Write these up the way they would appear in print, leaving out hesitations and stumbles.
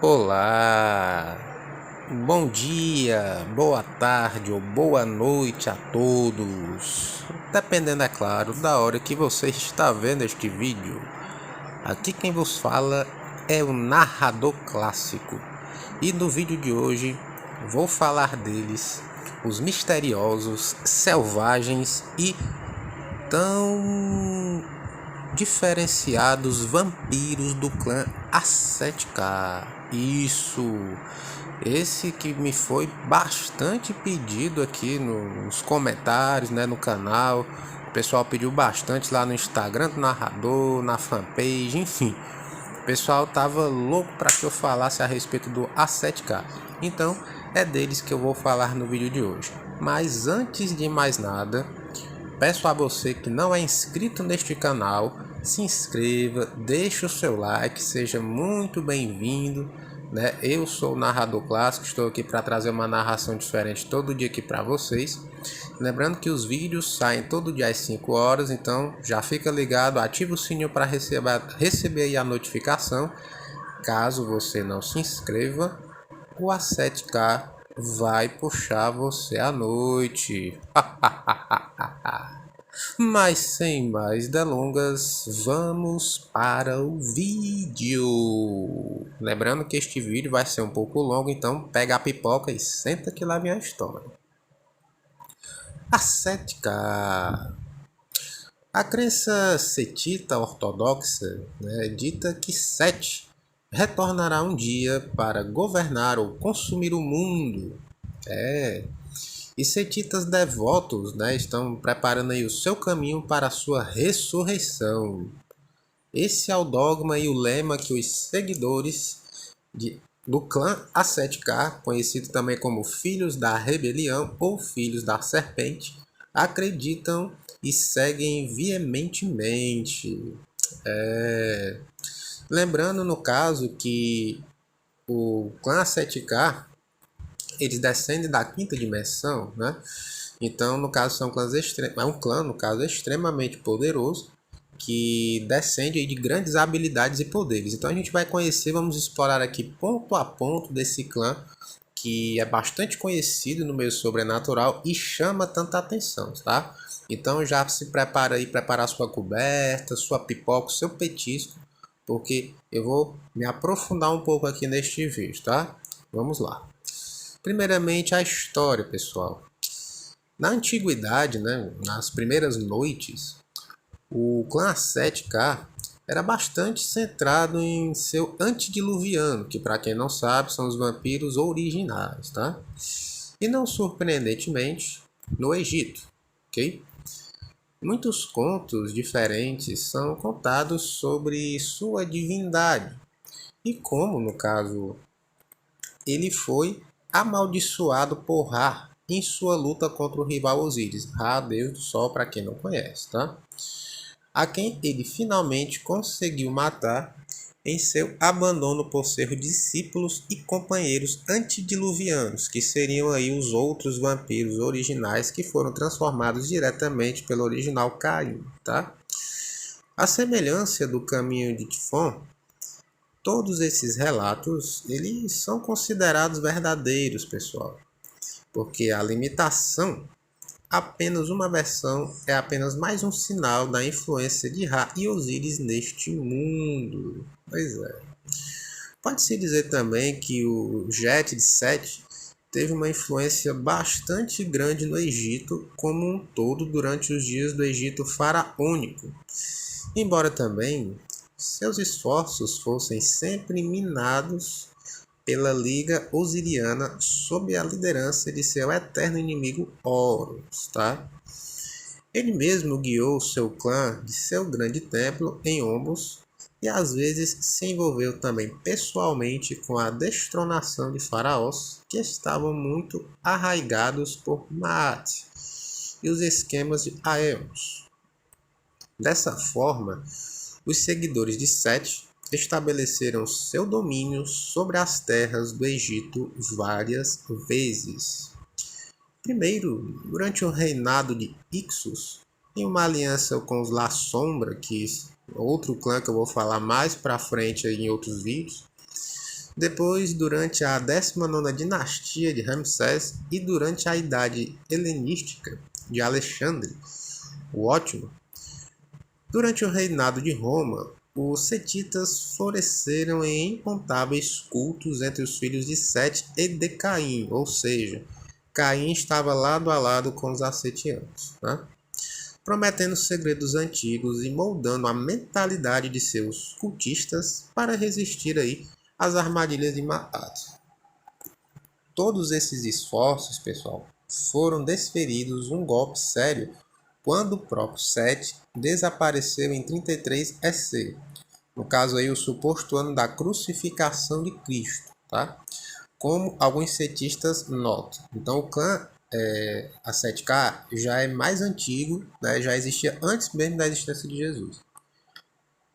Olá, bom dia, boa tarde ou boa noite a todos, dependendo, é claro, da hora que você está vendo este vídeo. Aqui quem vos fala é o narrador clássico e no vídeo de hoje vou falar deles, os misteriosos, selvagens e tão diferenciados vampiros do clã A7K. Isso, esse que me foi bastante pedido aqui nos comentários, né, no canal. O pessoal pediu bastante lá no Instagram do narrador, na fanpage, enfim. O pessoal tava louco para que eu falasse a respeito do A7K. Então é deles que eu vou falar no vídeo de hoje. Mas antes de mais nada, peço a você que não é inscrito neste canal, se inscreva, deixe o seu like, seja muito bem-vindo, né? Eu sou o narrador clássico, estou aqui para trazer uma narração diferente todo dia aqui para vocês. Lembrando que os vídeos saem todo dia às 5 horas, então já fica ligado, ativa o sininho para receber aí a notificação. Caso você não se inscreva, o A7K vai puxar você à noite. Mas sem mais delongas, vamos para o vídeo. Lembrando que este vídeo vai ser um pouco longo, então pega a pipoca e senta que lá vem a história. A7K. A crença setita ortodoxa, né, dita que Sete retornará um dia para governar ou consumir o mundo. E setitas devotos, né, estão preparando aí o seu caminho para a sua ressurreição. Esse é o dogma e o lema que os seguidores do clã A7K, conhecido também como Filhos da Rebelião ou Filhos da Serpente, acreditam e seguem veementemente. Lembrando, no caso, que o clã A7K, eles descendem da quinta dimensão, né? Então, no caso, são clãs é um clã, no caso, extremamente poderoso, que descende aí de grandes habilidades e poderes. Então, a gente vai conhecer, vamos explorar aqui ponto a ponto desse clã, que é bastante conhecido no meio sobrenatural e chama tanta atenção, tá? Então, já se prepara aí, preparar sua coberta, sua pipoca, seu petisco, porque eu vou me aprofundar um pouco aqui neste vídeo, tá? Vamos lá. Primeiramente, a história, pessoal. Na antiguidade, né, nas primeiras noites, o clã A7K era bastante centrado em seu antediluviano, que, para quem não sabe, são os vampiros originais, tá? E não surpreendentemente, no Egito, ok? Muitos contos diferentes são contados sobre sua divindade e como, no caso, ele foi amaldiçoado por Ra em sua luta contra o rival Osíris, Ra, deus do sol, para quem não conhece, tá? A quem ele finalmente conseguiu matar em seu abandono por seus discípulos e companheiros antediluvianos, que seriam aí os outros vampiros originais que foram transformados diretamente pelo original Caim, tá? A semelhança do caminho de Tifon, todos esses relatos, eles são considerados verdadeiros, pessoal, porque a limitação, apenas uma versão, é apenas mais um sinal da influência de Ra e Osíris neste mundo. Pois é. Pode-se dizer também que o Jet de Sete teve uma influência bastante grande no Egito como um todo durante os dias do Egito faraônico, embora também seus esforços fossem sempre minados pela Liga Osiriana sob a liderança de seu eterno inimigo Horus, tá? Ele mesmo guiou seu clã de seu grande templo em Ombos e às vezes se envolveu também pessoalmente com a destronação de faraós que estavam muito arraigados por Maat e os esquemas de Aeons. Dessa forma, os seguidores de Sete estabeleceram seu domínio sobre as terras do Egito várias vezes. Primeiro, durante o reinado de Ixos, em uma aliança com os La Sombra, que é outro clã que eu vou falar mais pra frente aí em outros vídeos. Depois, durante a 19ª dinastia de Ramsés e durante a Idade Helenística de Alexandre o Ótimo. Durante o reinado de Roma, os setitas floresceram em incontáveis cultos entre os filhos de Sete e de Caim, ou seja, Caim estava lado a lado com os assetianos, né? Prometendo segredos antigos e moldando a mentalidade de seus cultistas para resistir aí às armadilhas de Matatos. Todos esses esforços, pessoal, foram desferidos um golpe sério quando o próprio Sete desapareceu em 33 EC. No caso aí, o suposto ano da crucificação de Cristo, tá? Como alguns cetistas notam. Então, o clã a 7K já é mais antigo, né? Já existia antes mesmo da existência de Jesus.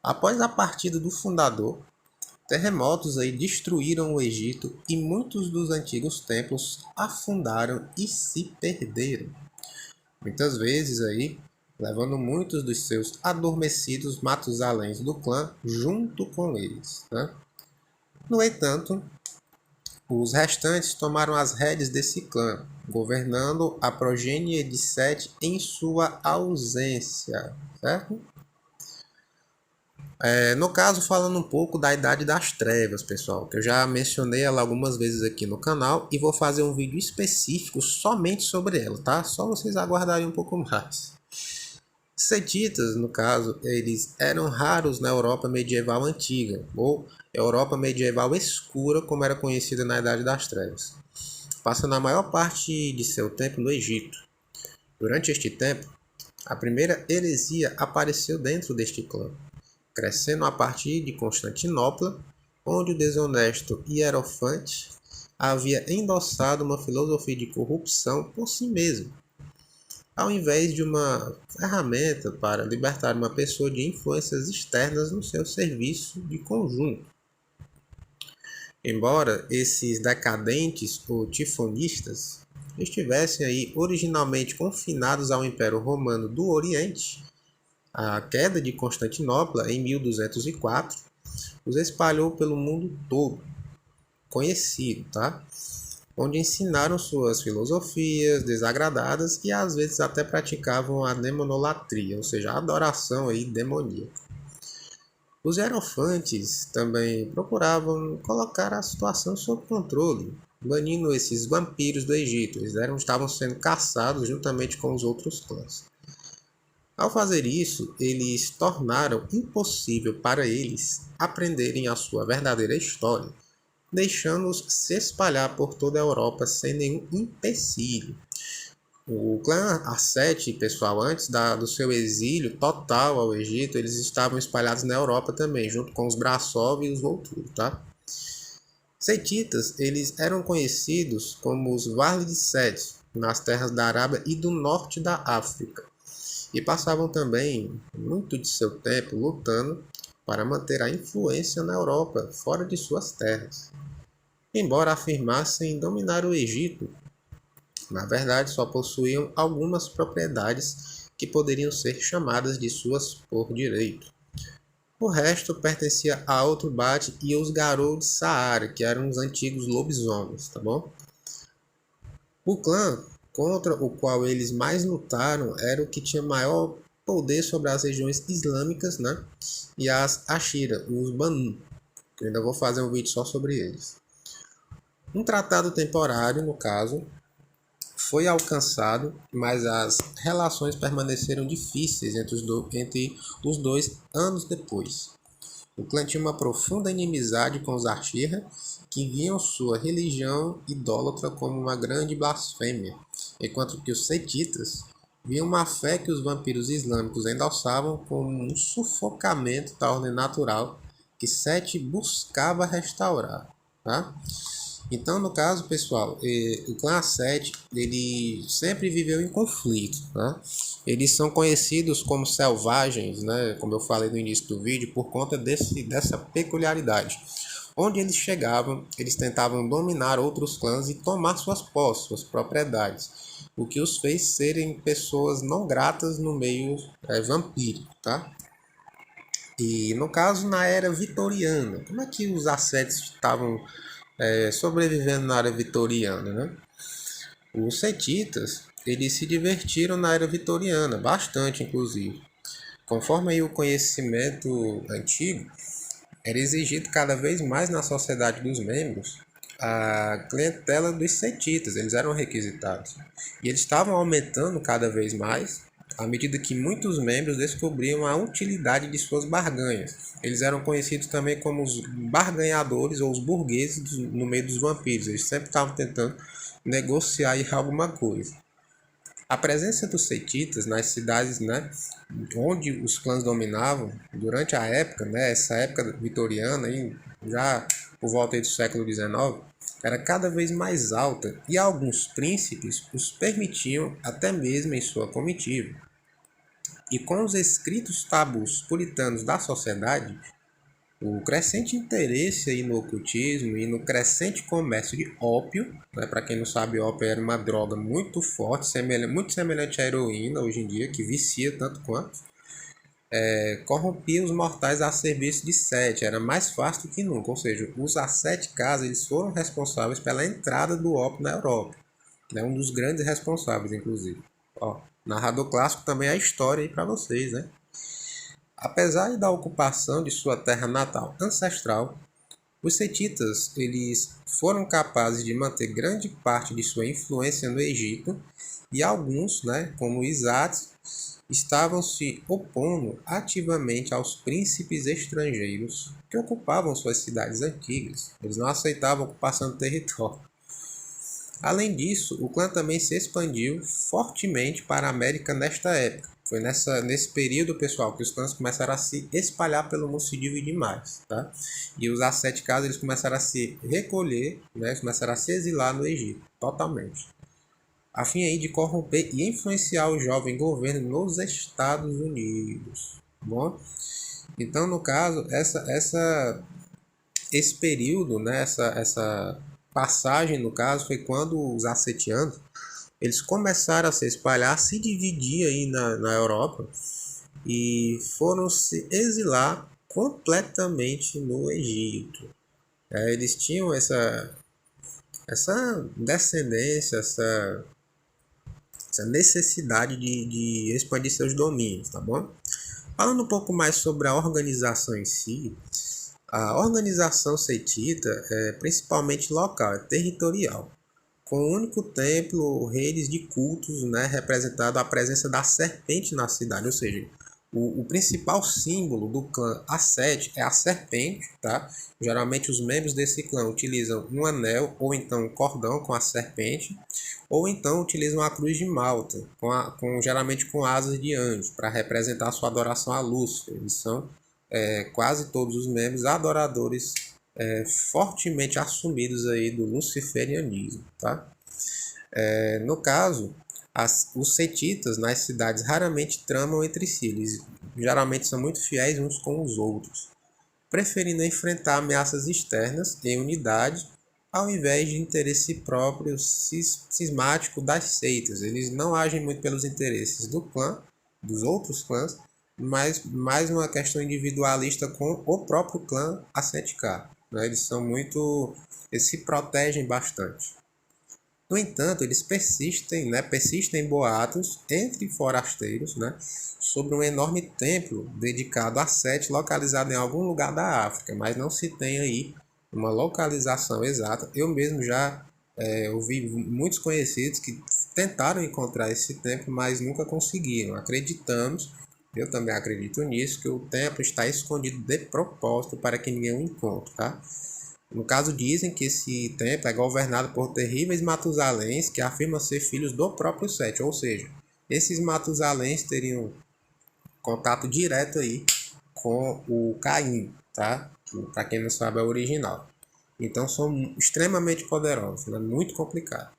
Após a partida do fundador, terremotos aí destruíram o Egito e muitos dos antigos templos afundaram e se perderam. Muitas vezes aí, levando muitos dos seus adormecidos Matusaléns do clã junto com eles, né? No entanto, os restantes tomaram as rédeas desse clã, governando a progênie de Sete em sua ausência, certo? No caso, falando um pouco da Idade das Trevas, pessoal, que eu já mencionei ela algumas vezes aqui no canal e vou fazer um vídeo específico somente sobre ela, tá? Só vocês aguardarem um pouco mais. Setitas, no caso, eles eram raros na Europa medieval antiga, ou Europa medieval escura, como era conhecida na Idade das Trevas, passando a maior parte de seu tempo no Egito. Durante este tempo, a primeira heresia apareceu dentro deste clã, crescendo a partir de Constantinopla, onde o desonesto Hierofante havia endossado uma filosofia de corrupção por si mesmo, ao invés de uma ferramenta para libertar uma pessoa de influências externas no seu serviço de conjunto. Embora esses decadentes ou tifonistas estivessem aí originalmente confinados ao Império Romano do Oriente, a queda de Constantinopla em 1204 os espalhou pelo mundo todo, conhecido, tá? Onde ensinaram suas filosofias desagradadas e às vezes até praticavam a demonolatria, ou seja, a adoração aí demoníaca. Os hierofantes também procuravam colocar a situação sob controle, banindo esses vampiros do Egito. Eles estavam sendo caçados juntamente com os outros clãs. Ao fazer isso, eles tornaram impossível para eles aprenderem a sua verdadeira história, deixando-os se espalhar por toda a Europa sem nenhum empecilho. O clã A7, pessoal, antes do seu exílio total ao Egito, eles estavam espalhados na Europa também, junto com os Brassov e os Volturi, tá? Setitas, eles eram conhecidos como os Varli de Sete, nas terras da Arábia e do norte da África, e passavam também muito de seu tempo lutando para manter a influência na Europa, fora de suas terras. Embora afirmassem dominar o Egito, na verdade só possuíam algumas propriedades que poderiam ser chamadas de suas por direito. O resto pertencia a outro Bate e os Garou de Saara, que eram os antigos lobisomens, tá bom? O clã contra o qual eles mais lutaram era o que tinha maior poder sobre as regiões islâmicas, né? E as Ashira, os Banu, que eu ainda vou fazer um vídeo só sobre eles. Um tratado temporário, no caso, foi alcançado, mas as relações permaneceram difíceis entre os dois anos depois. O clã tinha uma profunda inimizade com os Ashira, que viam sua religião idólatra como uma grande blasfêmia, enquanto que os Setitas viam uma fé que os vampiros islâmicos endossavam como um sufocamento da ordem natural que Sete buscava restaurar, tá? Então, no caso, pessoal, o clã A7, ele sempre viveu em conflito, né? Eles são conhecidos como selvagens, né? Como eu falei no início do vídeo, por conta dessa peculiaridade. Onde eles chegavam, eles tentavam dominar outros clãs e tomar suas posses, suas propriedades. o que os fez serem pessoas não gratas no meio vampírico, tá? E no caso, na era vitoriana, como é que os ascetes estavam sobrevivendo na era vitoriana, né? Os setitas, eles se divertiram na era vitoriana, bastante inclusive. Conforme aí o conhecimento antigo, era exigido cada vez mais na sociedade dos membros a clientela dos setitas, eles eram requisitados. E eles estavam aumentando cada vez mais à medida que muitos membros descobriam a utilidade de suas barganhas. Eles eram conhecidos também como os barganhadores ou os burgueses no meio dos vampiros. Eles sempre estavam tentando negociar aí alguma coisa. A presença dos setitas nas cidades, né, onde os clãs dominavam durante a época, né, essa época vitoriana, aí, já por volta do século XIX, era cada vez mais alta e alguns príncipes os permitiam até mesmo em sua comitiva. E com os escritos tabus puritanos da sociedade, o crescente interesse aí no ocultismo e no crescente comércio de ópio, né? Para quem não sabe, ópio era uma droga muito forte, muito semelhante à heroína hoje em dia, que vicia tanto quanto, corrompia os mortais a serviço de Sete, era mais fácil do que nunca, ou seja, os asceticas eles foram responsáveis pela entrada do ópio na Europa, né? Um dos grandes responsáveis, inclusive. Ó, narrador clássico também é a história aí para vocês, né? Apesar da ocupação de sua terra natal ancestral, os setitas eles foram capazes de manter grande parte de sua influência no Egito e alguns, né, como Isaac, estavam se opondo ativamente aos príncipes estrangeiros que ocupavam suas cidades antigas. Eles não aceitavam a ocupação do território. Além disso, o clã também se expandiu fortemente para a América nesta época. Foi nesse período, pessoal, que os clãs começaram a se espalhar pelo mundo, se dividir mais, tá? E os asceticados, eles começaram a se recolher, né? Começaram a se exilar no Egito, totalmente. A fim aí de corromper e influenciar o jovem governo nos Estados Unidos, bom? Então, no caso, esse período, né? Essa passagem, no caso, foi quando os assetianos eles começaram a se espalhar, se dividir aí na Europa e foram se exilar completamente no Egito. Eles tinham essa descendência, essa necessidade de expandir seus domínios, tá bom? Falando um pouco mais sobre a organização em si, a organização setita é principalmente local, é territorial, com o único templo ou redes de cultos, né, representado a presença da serpente na cidade, ou seja, o principal símbolo do clã Ascete é a serpente, tá? Geralmente os membros desse clã utilizam um anel ou então um cordão com a serpente, ou então utilizam a cruz de Malta, geralmente com asas de anjo, para representar sua adoração a Lúcifer. Eles são quase todos os membros adoradores fortemente assumidos aí do luciferianismo, tá? No caso, os setitas nas cidades raramente tramam entre si, eles geralmente são muito fiéis uns com os outros, preferindo enfrentar ameaças externas em unidade ao invés de interesse próprio cismático das seitas. Eles não agem muito pelos interesses do clã, dos outros clãs, mas mais uma questão individualista com o próprio clã A7K. Né? Eles se protegem bastante. No entanto, eles persistem em boatos entre forasteiros, né, sobre um enorme templo dedicado a Sete localizado em algum lugar da África, mas não se tem aí uma localização exata. Eu mesmo já ouvi muitos conhecidos que tentaram encontrar esse templo, mas nunca conseguiram. Acreditamos, eu também acredito nisso, que o templo está escondido de propósito para que ninguém o encontre, tá? No caso, dizem que esse templo é governado por terríveis Matusaléns que afirmam ser filhos do próprio Sete, ou seja, esses Matusaléns teriam contato direto aí com o Caim, tá? Para quem não sabe é o original. Então são extremamente poderosos, né? Muito complicado.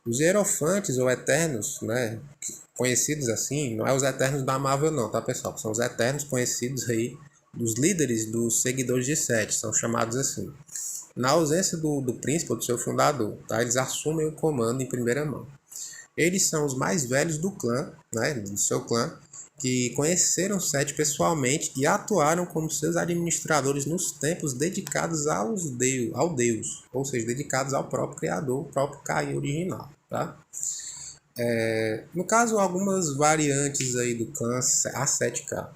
Os Hierofantes ou Eternos, né? Conhecidos assim, não é os Eternos da Marvel não, tá pessoal? São os Eternos conhecidos aí dos líderes dos seguidores de Sete, são chamados assim. Na ausência do príncipe ou do seu fundador, tá? Eles assumem o comando em primeira mão. Eles são os mais velhos do clã, né, do seu clã, que conheceram Sete pessoalmente e atuaram como seus administradores nos templos dedicados ao Deus, ou seja, dedicados ao próprio Criador, o próprio Caim original. Tá? No caso, algumas variantes aí do clã A7K.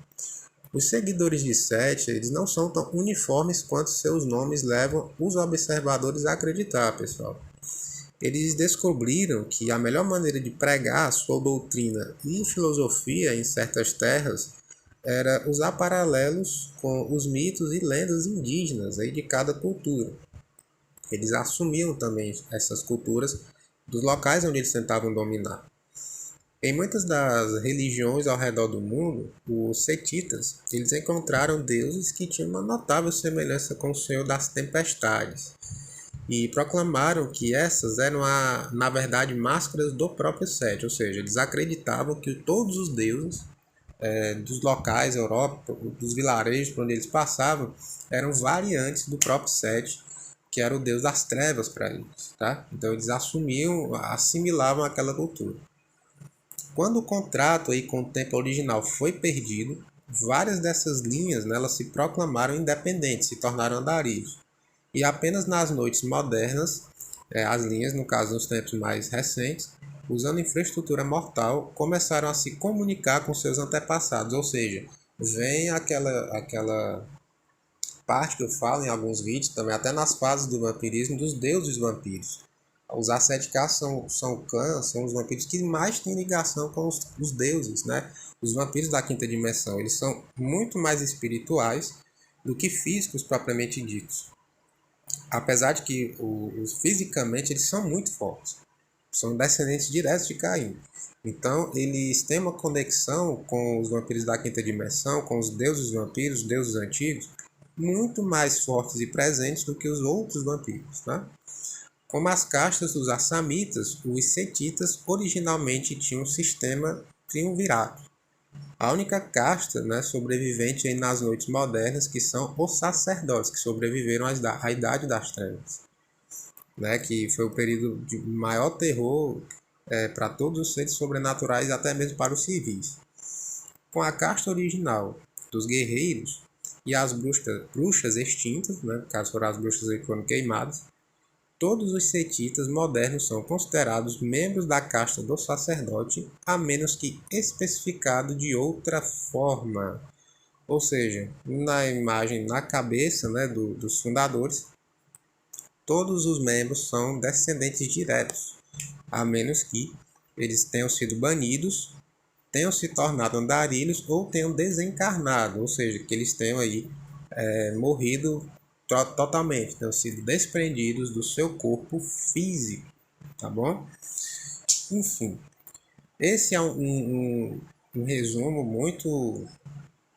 Os seguidores de Sete, eles não são tão uniformes quanto seus nomes levam os observadores a acreditar, pessoal. Eles descobriram que a melhor maneira de pregar a sua doutrina e filosofia em certas terras era usar paralelos com os mitos e lendas indígenas aí de cada cultura. Eles assumiam também essas culturas dos locais onde eles tentavam dominar. Em muitas das religiões ao redor do mundo, os setitas, eles encontraram deuses que tinham uma notável semelhança com o Senhor das Tempestades e proclamaram que essas eram, na verdade, máscaras do próprio Sete, ou seja, eles acreditavam que todos os deuses dos locais, Europa, dos vilarejos por onde eles passavam, eram variantes do próprio Sete, que era o deus das trevas para eles. Tá? Então eles assimilavam aquela cultura. Quando o contrato aí com o templo original foi perdido, várias dessas linhas, né, elas se proclamaram independentes, se tornaram andarilhos. E apenas nas noites modernas, as linhas, no caso nos tempos mais recentes, usando infraestrutura mortal, começaram a se comunicar com seus antepassados. Ou seja, vem aquela parte que eu falo em alguns vídeos, também até nas fases do vampirismo, dos deuses vampiros. Os A7K são os vampiros que mais têm ligação com os deuses, né? Os vampiros da quinta dimensão, eles são muito mais espirituais do que físicos propriamente ditos. Apesar de que fisicamente eles são muito fortes. São descendentes diretos de Caim. Então eles têm uma conexão com os vampiros da quinta dimensão, com os deuses vampiros, os deuses antigos, muito mais fortes e presentes do que os outros vampiros, né? Como as castas dos assamitas, os setitas originalmente tinham um sistema triunvirato. A única casta, né, sobrevivente aí nas noites modernas, que são os sacerdotes, que sobreviveram à Idade das Trevas, né, que foi o período de maior terror para todos os seres sobrenaturais, até mesmo para os civis. Com a casta original dos guerreiros e as bruxas extintas, né, no caso foram as bruxas que foram queimadas, todos os setitas modernos são considerados membros da casta do sacerdote, a menos que especificado de outra forma. Ou seja, na imagem, na cabeça, né, dos fundadores, todos os membros são descendentes diretos, a menos que eles tenham sido banidos, tenham se tornado andarilhos ou tenham desencarnado, ou seja, que eles tenham aí morrido totalmente, tenham sido desprendidos do seu corpo físico, tá bom? Enfim, esse é um resumo muito,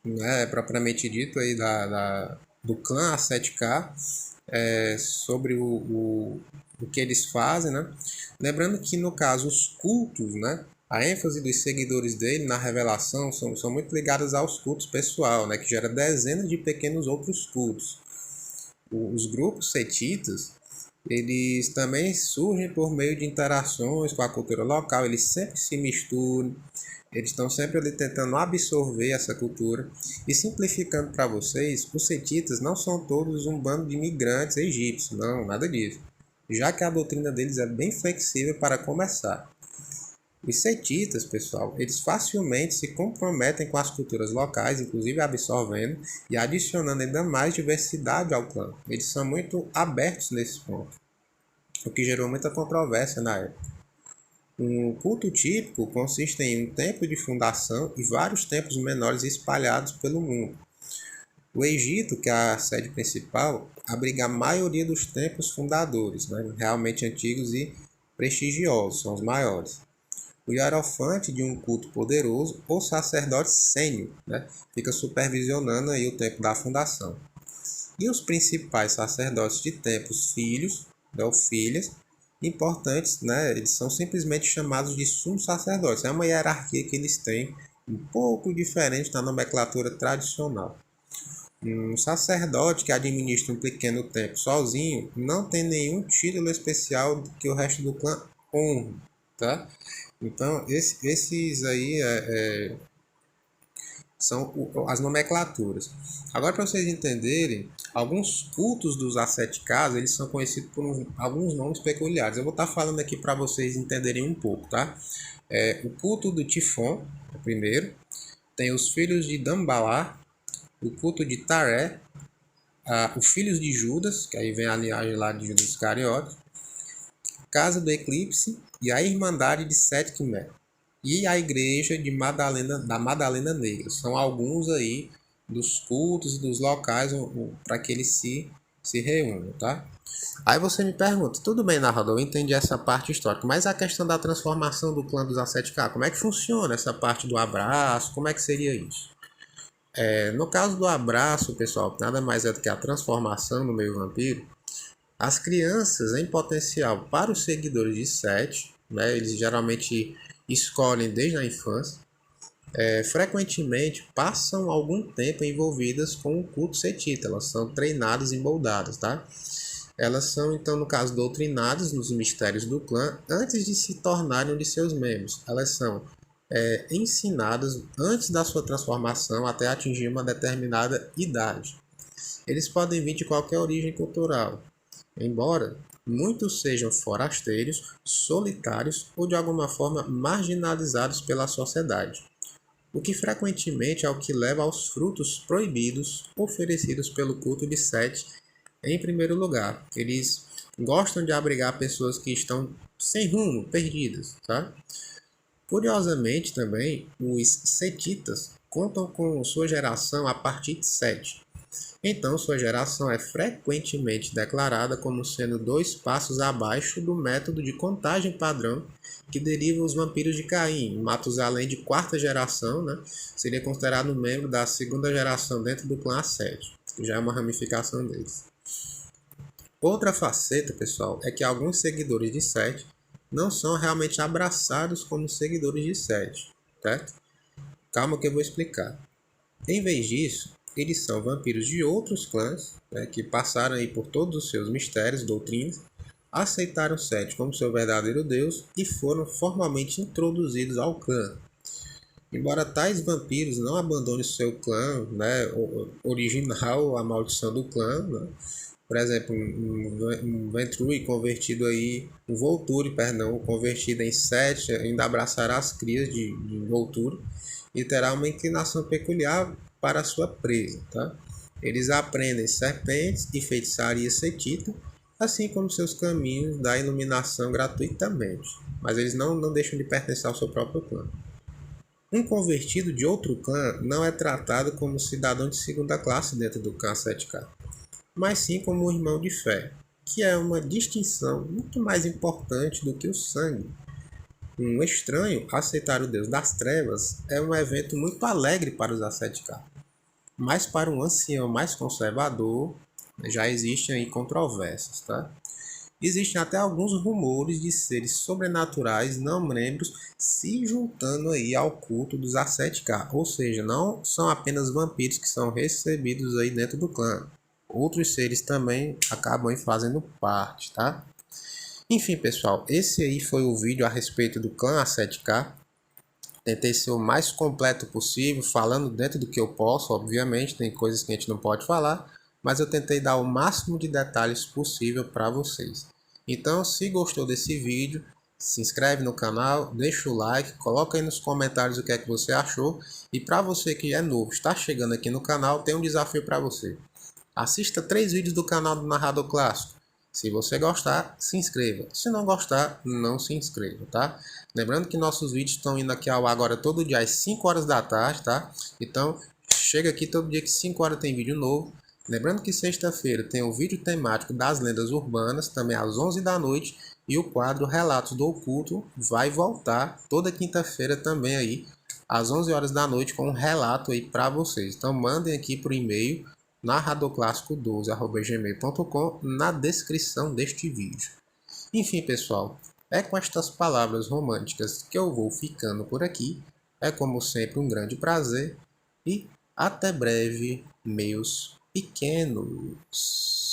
né, propriamente dito aí do clã A7K, sobre o que eles fazem, né? Lembrando que no caso os cultos, né, a ênfase dos seguidores dele na revelação são muito ligadas aos cultos pessoal, né, que gera dezenas de pequenos outros cultos. Os grupos setitas, eles também surgem por meio de interações com a cultura local, eles sempre se misturam, eles estão sempre ali tentando absorver essa cultura. E simplificando para vocês, os setitas não são todos um bando de imigrantes egípcios, não, nada disso. Já que a doutrina deles é bem flexível para começar. Os setitas, pessoal, eles facilmente se comprometem com as culturas locais, inclusive absorvendo e adicionando ainda mais diversidade ao clã. Eles são muito abertos nesse ponto, o que gerou muita controvérsia na época. Um culto típico consiste em um templo de fundação e vários templos menores espalhados pelo mundo. O Egito, que é a sede principal, abriga a maioria dos templos fundadores, né, realmente antigos e prestigiosos, são os maiores. O hierofante de um culto poderoso, ou sacerdote sênior, né, fica supervisionando aí o tempo da fundação. E os principais sacerdotes de templos filhos, ou filhas, importantes, né, eles são simplesmente chamados de sumos sacerdotes. É uma hierarquia que eles têm, um pouco diferente da nomenclatura tradicional. Um sacerdote que administra um pequeno templo sozinho não tem nenhum título especial que o resto do clã honre, tá? Então, esses aí são as nomenclaturas. Agora, para vocês entenderem, alguns cultos dos asceticados, eles são conhecidos por alguns nomes peculiares. Eu vou estar falando aqui para vocês entenderem um pouco, tá? O culto do Tifon, o primeiro. Tem os filhos de Dambalá, o culto de Taré, os filhos de Judas, que aí vem a linhagem lá de Judas Iscariote, Casa do Eclipse e a Irmandade de Setquimé. E a igreja de Madalena, da Madalena Negra. São alguns aí dos cultos e dos locais para que eles se reúnam, tá? Aí você me pergunta, tudo bem, narrador, eu entendi essa parte histórica, mas a questão da transformação do clã dos A7K, como é que funciona essa parte do abraço, como é que seria isso? No caso do abraço, pessoal, nada mais é do que a transformação no meio vampiro. As crianças em potencial para os seguidores de Sete, né, eles geralmente escolhem desde a infância, frequentemente passam algum tempo envolvidas com o culto setita. Elas são treinadas e moldadas, tá? Elas são, então, no caso, doutrinadas nos mistérios do clã antes de se tornarem um de seus membros. Elas são ensinadas antes da sua transformação até atingir uma determinada idade. Eles podem vir de qualquer origem cultural, embora muitos sejam forasteiros, solitários ou de alguma forma marginalizados pela sociedade, o que frequentemente é o que leva aos frutos proibidos oferecidos pelo culto de Sete. Em primeiro lugar, eles gostam de abrigar pessoas que estão sem rumo, perdidas, tá? Curiosamente também, os setitas contam com sua geração a partir de Sete. Então, sua geração é frequentemente declarada como sendo 2 passos abaixo do método de contagem padrão que deriva os vampiros de Caim. Matusalém, de 4ª geração, né, seria considerado um membro da 2ª geração dentro do clã A7, que já é uma ramificação deles. Outra faceta, pessoal, é que alguns seguidores de Sete não são realmente abraçados como seguidores de Sete, certo? Calma que eu vou explicar. Em vez disso, eles são vampiros de outros clãs, né, que passaram aí por todos os seus mistérios, doutrinas, aceitaram Sete como seu verdadeiro deus e foram formalmente introduzidos ao clã. Embora tais vampiros não abandonem seu clã, né, original, a maldição do clã, né? Por exemplo, um Ventrui convertido aí, um Volturi, perdão, convertido em Sete, ainda abraçará as crias de Volturi e terá uma inclinação peculiar para a sua presa, tá? Eles aprendem serpentes e feitiçaria setita, assim como seus caminhos da iluminação gratuitamente, mas eles não deixam de pertencer ao seu próprio clã. Um convertido de outro clã não é tratado como cidadão de segunda classe dentro do clã 7K, mas sim como um irmão de fé, que é uma distinção muito mais importante do que o sangue. Um estranho aceitar o Deus das Trevas é um evento muito alegre para os A7K, mas para um ancião mais conservador já existem aí controvérsias, tá? Existem até alguns rumores de seres sobrenaturais não membros se juntando aí ao culto dos A7K, ou seja, não são apenas vampiros que são recebidos aí dentro do clã. Outros seres também acabam fazendo parte, tá? Enfim, pessoal, esse aí foi o vídeo a respeito do clã A7K. Tentei ser o mais completo possível, falando dentro do que eu posso, obviamente, tem coisas que a gente não pode falar, mas eu tentei dar o máximo de detalhes possível para vocês. Então, se gostou desse vídeo, se inscreve no canal, deixa o like, coloca aí nos comentários o que é que você achou. E para você que é novo, está chegando aqui no canal, tem um desafio para você. Assista 3 vídeos do canal do Narrador Clássico. Se você gostar, se inscreva. Se não gostar, não se inscreva, tá? Lembrando que nossos vídeos estão indo aqui ao agora todo dia às 5 horas da tarde, tá? Então, chega aqui todo dia que 5 horas tem vídeo novo. Lembrando que sexta-feira tem o vídeo temático das lendas urbanas, também às 11 da noite. E o quadro Relatos do Oculto vai voltar toda quinta-feira também aí, às 11 horas da noite, com um relato aí para vocês. Então, mandem aqui por e-mail narradorclássico12@gmail.com na descrição deste vídeo. Enfim, pessoal, é com estas palavras românticas que eu vou ficando por aqui. É como sempre um grande prazer e Até breve, meus pequenos.